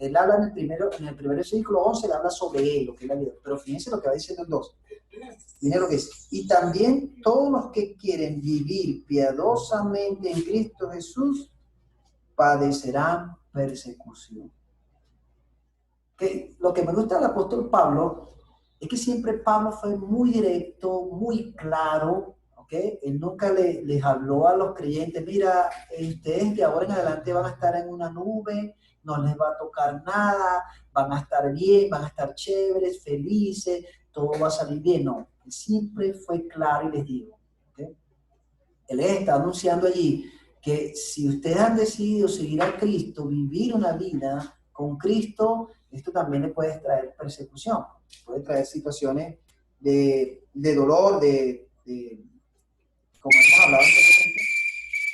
Él habla en el primer versículo 11, él habla sobre él, lo que él ha vivido. Pero fíjense lo que va diciendo el 12. Miren lo que dice. Y también todos los que quieren vivir piadosamente en Cristo Jesús padecerán persecución. Lo que me gusta del apóstol Pablo es que siempre Pablo fue muy directo, muy claro, ¿ok? Él nunca les habló a los creyentes, mira, ustedes de ahora en adelante van a estar en una nube, no les va a tocar nada, van a estar bien, van a estar chéveres, felices, todo va a salir bien. No, él siempre fue claro y les dijo, ¿ok? Él está anunciando allí que si ustedes han decidido seguir a Cristo, vivir una vida con Cristo, esto también le puede traer persecución, puede traer situaciones de dolor, como hemos hablado anteriormente,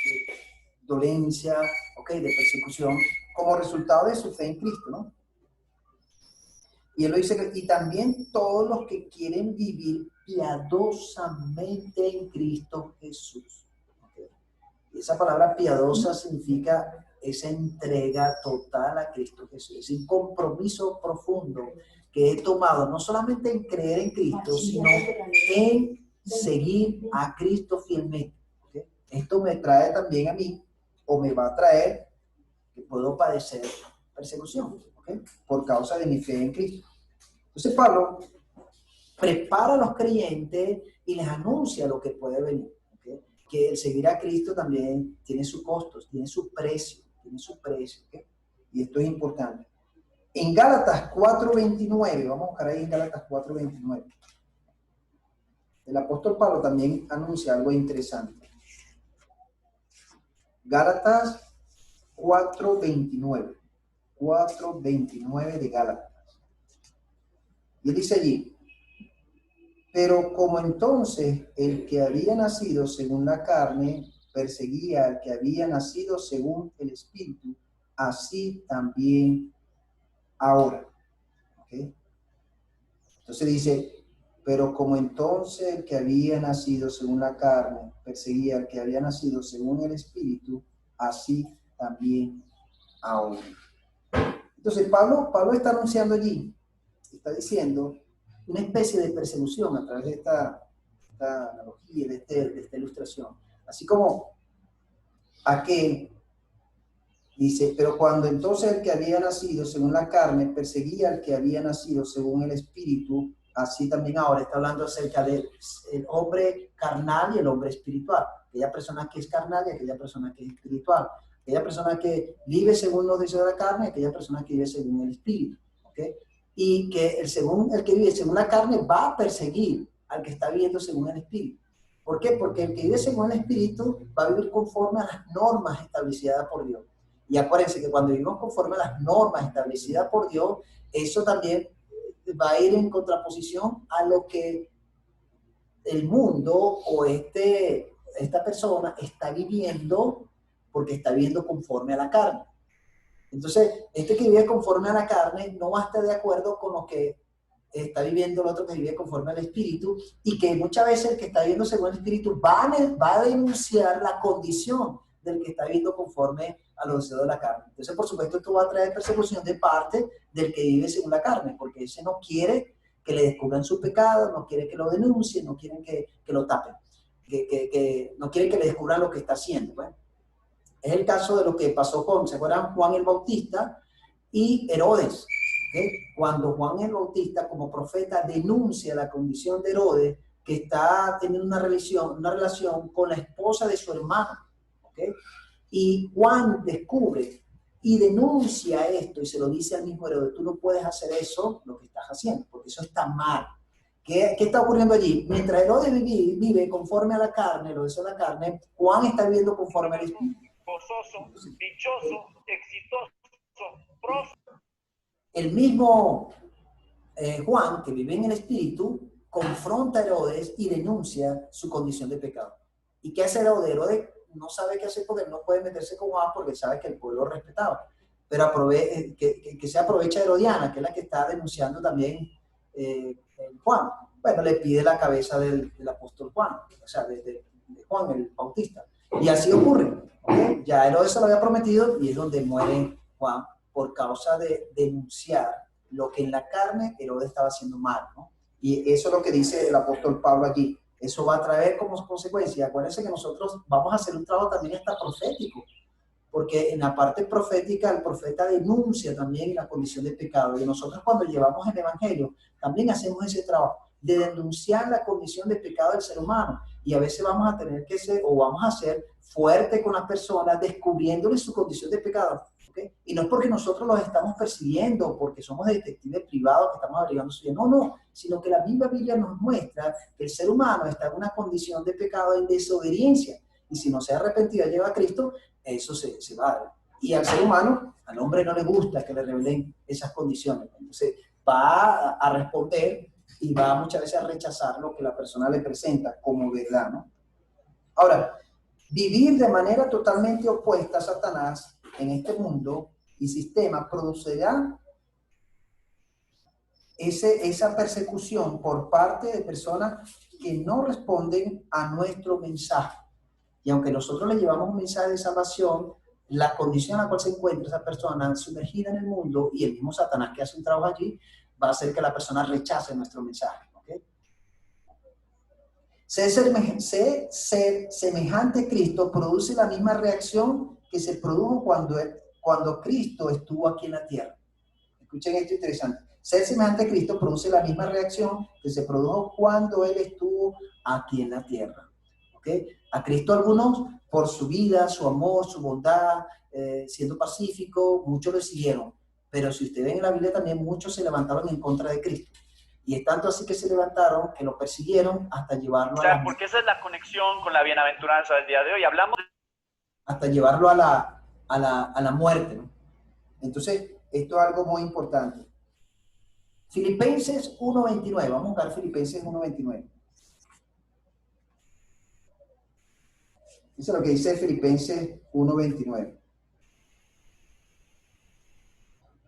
de dolencia, okay, de persecución, como resultado de su fe en Cristo, ¿no? Y él lo dice, y también todos los que quieren vivir piadosamente en Cristo Jesús. Okay. Y esa palabra piadosa significa esa entrega total a Cristo Jesús, es un compromiso profundo que he tomado, no solamente en creer en Cristo, sino en seguir a Cristo fielmente. ¿Okay? Esto me trae también a mí, o me va a traer, que puedo padecer persecución, ¿okay? Por causa de mi fe en Cristo. Entonces Pablo prepara a los creyentes y les anuncia lo que puede venir. ¿Okay? Que el seguir a Cristo también tiene sus costos, tiene su precio, ¿okay? Y esto es importante. En Gálatas 4:29, vamos a buscar ahí en Gálatas 4:29. El apóstol Pablo también anuncia algo interesante. Gálatas 4:29. 4:29 de Gálatas. Y él dice allí, pero como entonces el que había nacido según la carne perseguía al que había nacido según el Espíritu, así también ahora. ¿Okay? Entonces dice, pero como entonces el que había nacido según la carne perseguía al que había nacido según el Espíritu, así también ahora. Entonces Pablo está anunciando allí, está diciendo una especie de persecución a través de esta analogía, de esta ilustración. Así como aquel dice, pero cuando entonces el que había nacido según la carne perseguía al que había nacido según el Espíritu, así también ahora está hablando acerca del hombre carnal y el hombre espiritual. Aquella persona que es carnal y aquella persona que es espiritual. Aquella persona que vive según los deseos de la carne y aquella persona que vive según el Espíritu. ¿Okay? Y que el que vive según la carne va a perseguir al que está viviendo según el Espíritu. ¿Por qué? Porque el que vive según el Espíritu va a vivir conforme a las normas establecidas por Dios. Y acuérdense que cuando vivimos conforme a las normas establecidas por Dios, eso también va a ir en contraposición a lo que el mundo o esta persona está viviendo, porque está viviendo conforme a la carne. Entonces, este que vive conforme a la carne no va a estar de acuerdo con lo que está viviendo el otro que vive conforme al Espíritu, y que muchas veces el que está viviendo según el Espíritu va a denunciar la condición del que está viviendo conforme a los deseos de la carne. Entonces, por supuesto, esto va a traer persecución de parte del que vive según la carne, porque ese no quiere que le descubran su pecado, no quiere que lo denuncien, no quieren que lo tapen, no quiere que le descubran lo que está haciendo. Bueno, es el caso de lo que pasó con, ¿se acuerdan? Juan el Bautista y Herodes. ¿Okay? Cuando Juan el Bautista como profeta denuncia la condición de Herodes, que está teniendo una relación con la esposa de su hermano. ¿Okay? Y Juan descubre y denuncia esto y se lo dice al mismo Herodes, tú no puedes hacer eso, lo que estás haciendo, porque eso está mal. ¿Qué está ocurriendo allí? Mientras Herodes vive conforme a la carne, lo dice la carne, Juan está viviendo conforme al Espíritu. Gozoso, dichoso, exitoso, próspero. El mismo Juan, que vive en el Espíritu, confronta a Herodes y denuncia su condición de pecado. ¿Y qué hace Herodes? Herodes no sabe qué hacer porque no puede meterse con Juan porque sabe que el pueblo lo respetaba. Pero que se aprovecha de Herodiana, que es la que está denunciando también Juan. Bueno, le pide la cabeza del apóstol Juan, o sea, de Juan el Bautista. Y así ocurre. ¿Okay? Ya Herodes se lo había prometido y es donde muere Juan por causa de denunciar lo que en la carne Herodes estaba haciendo mal, ¿no? Y eso es lo que dice el apóstol Pablo allí. Eso va a traer como consecuencia. Acuérdense que nosotros vamos a hacer un trabajo también hasta profético, porque en la parte profética el profeta denuncia también la condición de pecado. Y nosotros cuando llevamos el evangelio también hacemos ese trabajo de denunciar la condición de pecado del ser humano. Y a veces vamos a tener que ser, o vamos a ser fuerte con las personas descubriéndoles su condición de pecado. ¿Okay? Y no es porque nosotros los estamos persiguiendo, porque somos detectives privados que estamos averiguando su vida. No, no, sino que la misma Biblia nos muestra que el ser humano está en una condición de pecado en desobediencia. Y si no se ha arrepentido y lleva a Cristo, eso se va. Y al ser humano, al hombre no le gusta que le revelen esas condiciones. Entonces va a responder y va muchas veces a rechazar lo que la persona le presenta como verdad, ¿no? Ahora, vivir de manera totalmente opuesta a Satanás en este mundo y sistema producirá esa persecución por parte de personas que no responden a nuestro mensaje. Y aunque nosotros le llevamos un mensaje de salvación, la condición en la cual se encuentra esa persona sumergida en el mundo y el mismo Satanás que hace un trabajo allí, va a hacer que la persona rechace nuestro mensaje. ¿Okay? Ser semejante a Cristo produce la misma reacción que se produjo cuando Cristo estuvo aquí en la tierra. Escuchen esto interesante. Ser semejante a Cristo produce la misma reacción que se produjo cuando Él estuvo aquí en la tierra. ¿Okay? A Cristo algunos, por su vida, su amor, su bondad, siendo pacífico, muchos lo siguieron. Pero si ustedes ven en la Biblia también, muchos se levantaron en contra de Cristo. Y es tanto así que se levantaron, que lo persiguieron hasta llevarlo a la... Porque esa es la conexión con la bienaventuranza del día de hoy. Hablamos de... hasta llevarlo a la muerte, ¿no? Entonces, esto es algo muy importante. Filipenses 1.29. Vamos a buscar Filipenses 1.29. Eso es lo que dice Filipenses 1.29.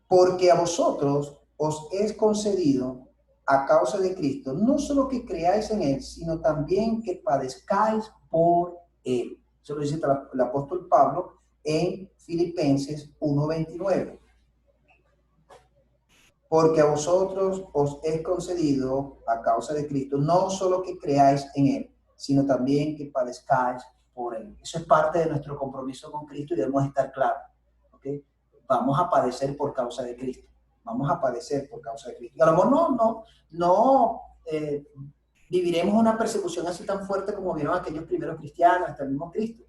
Porque a vosotros os es concedido a causa de Cristo, no solo que creáis en Él, sino también que padezcáis por Él. Eso lo dice el apóstol Pablo en Filipenses 1.29. Porque a vosotros os es concedido a causa de Cristo, no solo que creáis en Él, sino también que padezcáis por Él. Eso es parte de nuestro compromiso con Cristo y debemos estar claros. ¿Okay? Vamos a padecer por causa de Cristo. Vamos a padecer por causa de Cristo. Y a lo mejor no viviremos una persecución así tan fuerte como vieron aquellos primeros cristianos, hasta el mismo Cristo.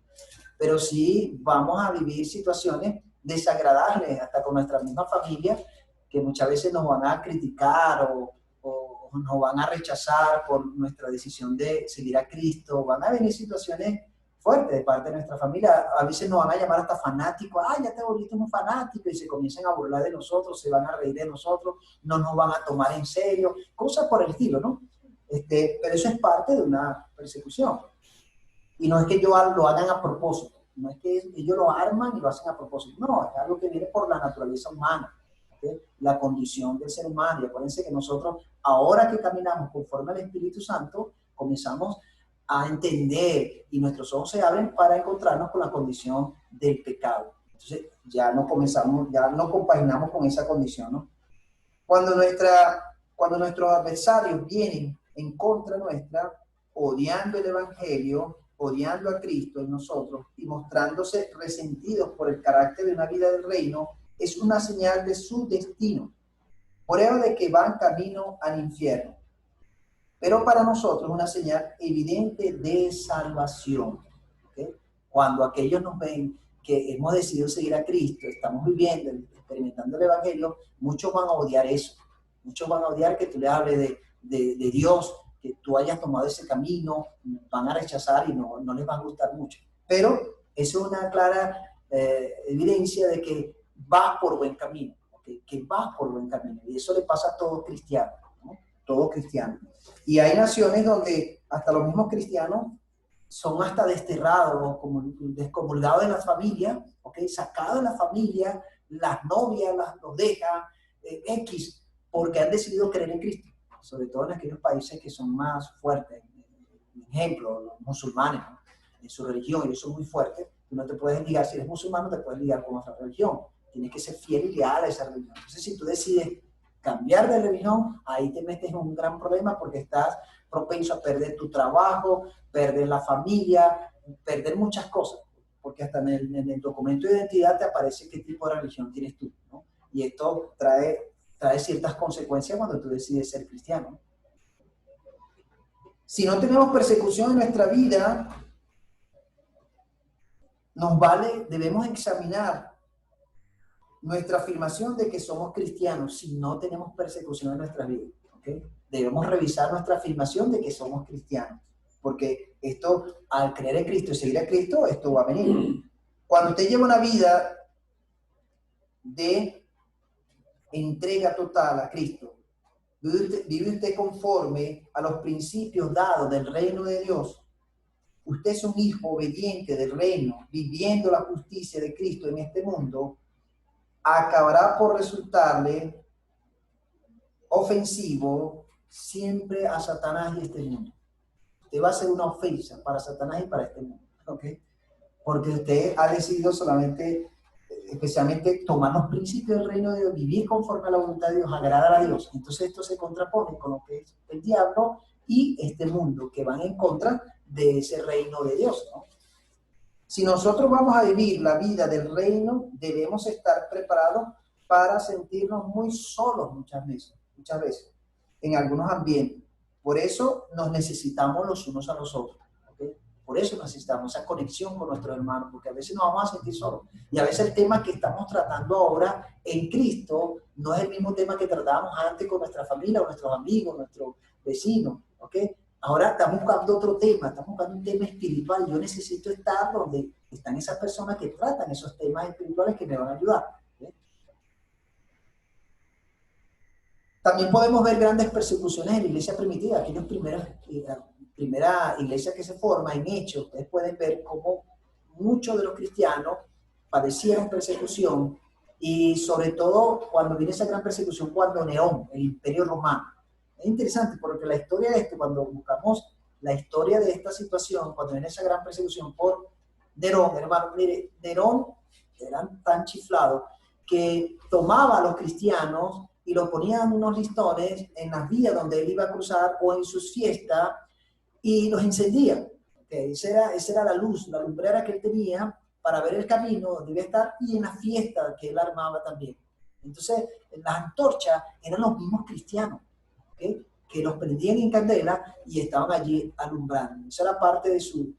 Pero sí vamos a vivir situaciones desagradables, hasta con nuestra misma familia, que muchas veces nos van a criticar o nos van a rechazar por nuestra decisión de seguir a Cristo. Van a venir situaciones fuertes de parte de nuestra familia. A veces nos van a llamar hasta fanáticos. ¡Ay, ya te volviste un fanático! Y se comienzan a burlar de nosotros, se van a reír de nosotros, no nos van a tomar en serio. Cosas por el estilo, ¿no? Pero eso es parte de una persecución. Y no es que ellos lo hagan a propósito. No es que ellos lo arman y lo hacen a propósito. No, es algo que viene por la naturaleza humana. La condición del ser humano. Y acuérdense que nosotros, ahora que caminamos conforme al Espíritu Santo, comenzamos a entender y nuestros ojos se abren para encontrarnos con la condición del pecado. Entonces ya no compaginamos con esa condición, ¿no? Cuando nuestros adversarios vienen en contra nuestra, odiando el Evangelio, odiando a Cristo en nosotros y mostrándose resentidos por el carácter de una vida del reino, es una señal de su destino, prueba de que van camino al infierno. Pero para nosotros es una señal evidente de salvación. ¿Okay? Cuando aquellos nos ven que hemos decidido seguir a Cristo, estamos viviendo, experimentando el Evangelio, muchos van a odiar eso. Muchos van a odiar que tú le hables de Dios, que tú hayas tomado ese camino, van a rechazar y no les va a gustar mucho. Pero eso es una clara evidencia de que vas por buen camino, ¿okay? Que vas por buen camino. Y eso le pasa a todo cristiano, ¿no? Todo cristiano. Y hay naciones donde hasta los mismos cristianos son hasta desterrados, como descomulgados de la familia, ¿okay? Sacados de la familia, las novias los dejan, X, porque han decidido creer en Cristo, sobre todo en aquellos países que son más fuertes. Por ejemplo, los musulmanes, ¿no? En su religión, ellos son muy fuertes. Tú no te puedes ligar, si eres musulmán, no te puedes ligar con otra religión. Tienes que ser fiel y leal a esa religión. Entonces, si tú decides cambiar de religión, ahí te metes en un gran problema porque estás propenso a perder tu trabajo, perder la familia, perder muchas cosas. Porque hasta en el documento de identidad te aparece qué tipo de religión tienes tú, ¿no? Y esto trae ciertas consecuencias cuando tú decides ser cristiano. Si no tenemos persecución en nuestra vida, debemos examinar nuestra afirmación de que somos cristianos si no tenemos persecución en nuestra vida. ¿Okay? Debemos revisar nuestra afirmación de que somos cristianos, porque esto, al creer en Cristo y seguir a Cristo, esto va a venir. Cuando usted lleva una vida de entrega total a Cristo, vive usted conforme a los principios dados del reino de Dios, usted es un hijo obediente del reino, viviendo la justicia de Cristo en este mundo, acabará por resultarle ofensivo siempre a Satanás y este mundo. Usted va a ser una ofensa para Satanás y para este mundo, ¿ok? Porque usted ha decidido solamente, especialmente, tomar los principios del reino de Dios, vivir conforme a la voluntad de Dios, agradar a Dios. Entonces esto se contrapone con lo que es el diablo y este mundo, que van en contra de ese reino de Dios, ¿no? Si nosotros vamos a vivir la vida del reino, debemos estar preparados para sentirnos muy solos muchas veces, en algunos ambientes. Por eso nos necesitamos los unos a los otros. ¿Okay? Por eso necesitamos esa conexión con nuestros hermanos, porque a veces nos vamos a sentir solos. Y a veces el tema que estamos tratando ahora en Cristo no es el mismo tema que tratábamos antes con nuestra familia, o nuestros amigos, nuestros vecinos. ¿Okay? Ahora estamos buscando otro tema, estamos buscando un tema espiritual. Yo necesito estar donde están esas personas que tratan esos temas espirituales que me van a ayudar. ¿Sí? También podemos ver grandes persecuciones en la iglesia primitiva. Aquellos primera iglesia que se forma en Hechos, ustedes pueden ver cómo muchos de los cristianos padecieron persecución, y sobre todo cuando viene esa gran persecución, cuando Nerón, el imperio romano. Es interesante porque la historia de esto, cuando buscamos la historia de esta situación, cuando viene esa gran persecución por Nerón, hermano, mire, Nerón era tan chiflado que tomaba a los cristianos y lo ponía en unos listones en las vías donde él iba a cruzar o en sus fiestas y los encendía. Okay, esa era la luz, la lumbrera que él tenía para ver el camino donde iba a estar, y en la fiesta que él armaba también. Entonces, las antorchas eran los mismos cristianos, ¿okay? Que los prendían en candela y estaban allí alumbrando. Esa era parte de su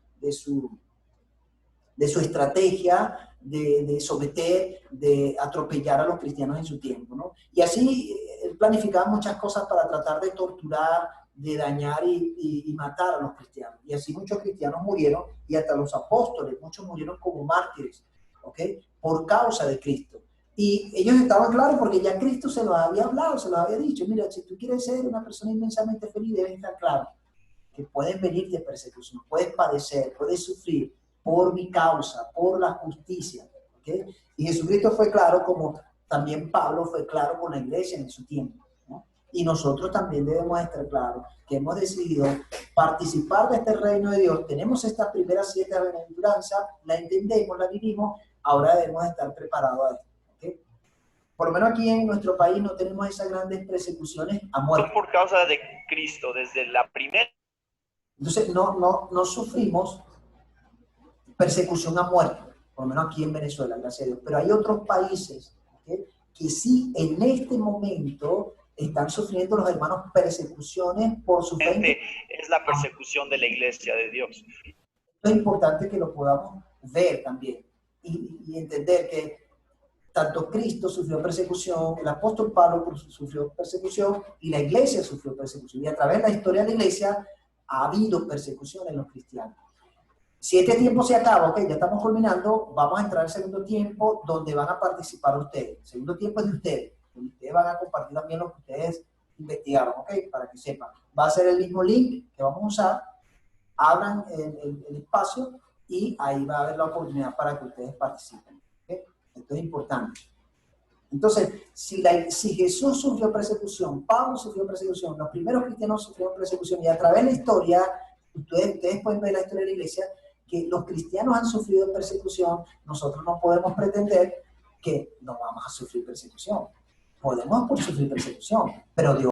estrategia de someter, de atropellar a los cristianos en su tiempo, ¿no? Y así él planificaba muchas cosas para tratar de torturar, de dañar y matar a los cristianos. Y así muchos cristianos murieron, y hasta los apóstoles, muchos murieron como mártires, ¿ok? Por causa de Cristo. Y ellos estaban claros porque ya Cristo se los había hablado, se los había dicho. Mira, si tú quieres ser una persona inmensamente feliz, debes estar claro que puedes venir de persecución, puedes padecer, puedes sufrir por mi causa, por la justicia. ¿Okay? Y Jesucristo fue claro, como también Pablo fue claro con la iglesia en su tiempo, ¿no? Y nosotros también debemos estar claros que hemos decidido participar de este reino de Dios. Tenemos estas primeras 7 bienaventuranzas, la entendemos, la vivimos, ahora debemos estar preparados a esto. ¿Okay? Por lo menos aquí en nuestro país no tenemos esas grandes persecuciones a muerte. Por causa de Cristo, desde la primera. Entonces no sufrimos persecución a muerte, por lo menos aquí en Venezuela, gracias a Dios. Pero hay otros países, ¿okay? Que sí en este momento están sufriendo los hermanos persecuciones por su fe. Es la persecución de la iglesia de Dios. Es importante que lo podamos ver también y entender que tanto Cristo sufrió persecución, el apóstol Pablo sufrió persecución y la iglesia sufrió persecución. Y a través de la historia de la iglesia ha habido persecución en los cristianos. Si este tiempo se acaba, ok, ya estamos culminando, vamos a entrar al segundo tiempo donde van a participar ustedes. El segundo tiempo es de ustedes, donde ustedes van a compartir también lo que ustedes investigaron, ok, para que sepan. Va a ser el mismo link que vamos a usar, abran el espacio y ahí va a haber la oportunidad para que ustedes participen. ¿Okay? Esto es importante. Entonces, si Jesús sufrió persecución, Pablo sufrió persecución, los primeros cristianos sufrieron persecución, y a través de la historia, ustedes pueden ver la historia de la iglesia, que los cristianos han sufrido persecución, nosotros no podemos pretender que no vamos a sufrir persecución. Podemos sufrir persecución, pero Dios